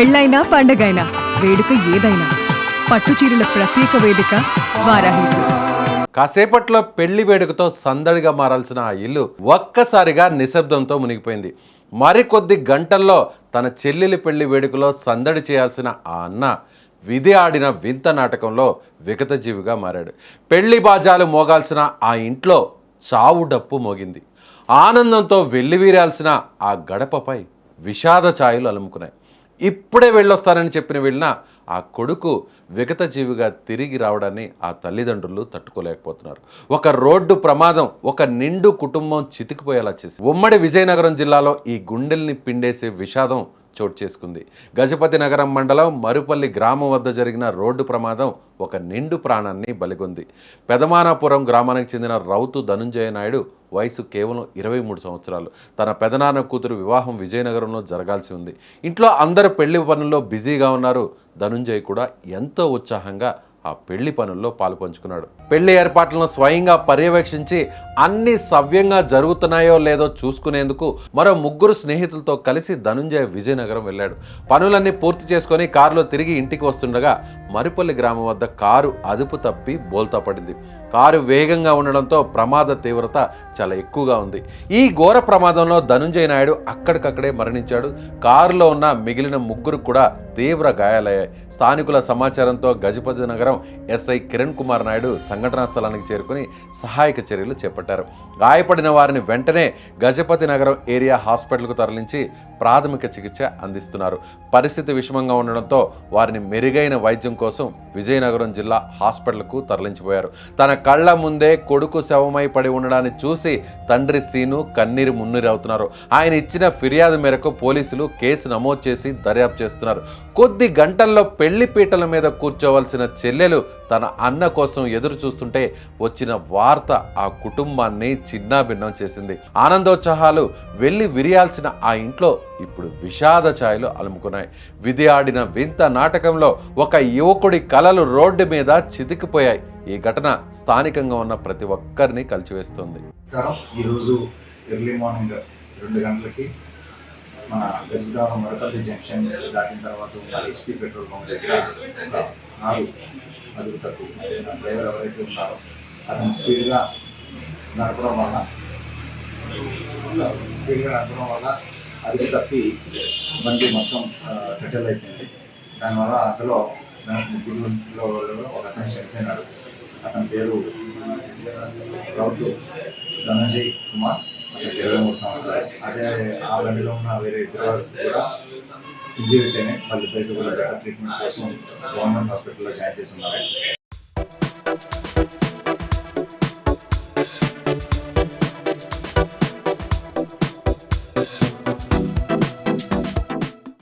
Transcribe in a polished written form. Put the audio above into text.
పెళ్ళైనా పండగైనా వేడుక ఏదైనా పట్టుచీరల ప్రత్యేక వేదిక వారాహి సిల్క్స్. కాసేపట్లో పెళ్లి వేడుకతో సందడిగా మారాల్సిన ఆ ఇల్లు ఒక్కసారిగా నిశ్శబ్దంతో మునిగిపోయింది. మరికొద్ది గంటల్లో తన చెల్లెలి పెళ్లి వేడుకలో సందడి చేయాల్సిన ఆ అన్న విధి ఆడిన వింత నాటకంలో విగతజీవిగా మారాడు. పెళ్లి బాజాలు మోగాల్సిన ఆ ఇంట్లో చావు డప్పు మోగింది. ఆనందంతో వెల్లివీరాల్సిన ఆ గడపపై విషాద ఛాయలు అలుముకున్నాయి. ఇప్పుడే వెళ్ళొస్తానని చెప్పిన వెళ్ళిన ఆ కొడుకు విగతజీవిగా తిరిగి రావడాన్ని ఆ తల్లిదండ్రులు తట్టుకోలేకపోతున్నారు. ఒక రోడ్డు ప్రమాదం ఒక నిండు కుటుంబం చితికిపోయేలా చేసి ఉమ్మడి విజయనగరం జిల్లాలో ఈ గుండెల్ని పిండేసే విషాదం చోటు చేసుకుంది. గజపతి నగరం మండలం మరుపల్లి గ్రామం వద్ద జరిగిన రోడ్డు ప్రమాదం ఒక నిండు ప్రాణాన్ని బలిగొంది. పెదమానాపురం గ్రామానికి చెందిన రౌతు ధనుంజయ నాయుడు వయసు కేవలం 23 సంవత్సరాలు. తన పెదనాన్న కూతురు వివాహం విజయనగరంలో జరగాల్సి ఉంది. ఇంట్లో అందరు పెళ్లి పనుల్లో బిజీగా ఉన్నారు. ధనుంజయ్ కూడా ఎంతో ఉత్సాహంగా ఆ పెళ్లి పనుల్లో పాలుపంచుకున్నాడు. పెళ్లి ఏర్పాట్లను స్వయంగా పర్యవేక్షించి అన్ని సవ్యంగా జరుగుతున్నాయో లేదో చూసుకునేందుకు మరో 3 స్నేహితులతో కలిసి ధనుంజయ్ విజయనగరం వెళ్ళాడు. పనులన్నీ పూర్తి చేసుకొని కారులో తిరిగి ఇంటికి వస్తుండగా మరిపల్లి గ్రామం వద్ద కారు అదుపు తప్పి బోల్తా పడింది. కారు వేగంగా ఉండడంతో ప్రమాద తీవ్రత చాలా ఎక్కువగా ఉంది. ఈ ఘోర ప్రమాదంలో ధనుంజయ నాయుడు అక్కడికక్కడే మరణించాడు. కారులో ఉన్న మిగిలిన 3 కూడా తీవ్ర గాయాలయ్యాయి. స్థానికుల సమాచారంతో గజపతి నగరం ఎస్ఐ కిరణ్ కుమార్ నాయుడు సంఘటనా స్థలానికి చేరుకుని సహాయక చర్యలు చేపట్టారు. గాయపడిన వారిని వెంటనే గజపతి నగరం ఏరియా హాస్పిటల్కు తరలించి ప్రాథమిక చికిత్స అందిస్తున్నారు. పరిస్థితి విషమంగా ఉండడంతో వారిని మెరుగైన వైద్యం కోసం విజయనగరం జిల్లా హాస్పిటల్కు తరలించిపోయారు. తన కళ్ల ముందే కొడుకు శవమై పడి ఉండడాన్ని చూసి తండ్రి సీను కన్నీరు మున్నీరవుతున్నారు. ఆయన ఇచ్చిన ఫిర్యాదు మేరకు పోలీసులు కేసు నమోదు చేసి దర్యాప్తు చేస్తున్నారు. కొద్ది గంటల్లో పెళ్లి పీటల మీద కూర్చోవలసిన చెల్లెలు తన అన్న కోసం ఎదురు చూస్తుంటే వచ్చిన వార్త ఆ కుటుంబాన్ని చిన్నాభిన్నం చేసింది. ఆనందోత్సాహాలు వెళ్ళి విరియాల్సిన ఆ ఇంట్లో ఇప్పుడు విషాద ఛాయలు అలుముకున్నాయి. విధి ఆడిన వింత నాటకంలో ఒక యువకుడి కలలు రోడ్డు మీద చితికిపోయాయి. ఈ ఘటన స్థానికంగా ఉన్న ప్రతి ఒక్కరిని కలిచివేస్తుంది. ఈరోజు ఎర్లీ మార్నింగ్ 2 గంటలకి మన గజపతి మరపల్లి జంక్షన్ దాటిన తర్వాత ఉన్న హెచ్పి పెట్రోల్ పంప్ దగ్గర ఒక కారు అదుపు తప్పి డ్రైవర్ ఎవరైతే ఉన్నారో అతను స్పీడ్గా నడపడం వల్ల అదుపు తప్పి బండి మొత్తం పెట్రోల్ అయిపోయింది. దానివల్ల అందులో 3 ఒక అతను చనిపోయినాడు. అతని పేరు రౌతు ధనంజయ్ కుమార్, 23 సంవత్సరాలు. అదే ఆ బండిలో ఉన్న వేరే 2 కూడా ఇంజరీస్ అయినాయి. వాళ్ళిద్దరికి కూడా బెటర్ ట్రీట్మెంట్ కోసం గవర్నమెంట్ హాస్పిటల్లో జాయిన్ చేసి ఉన్నారు.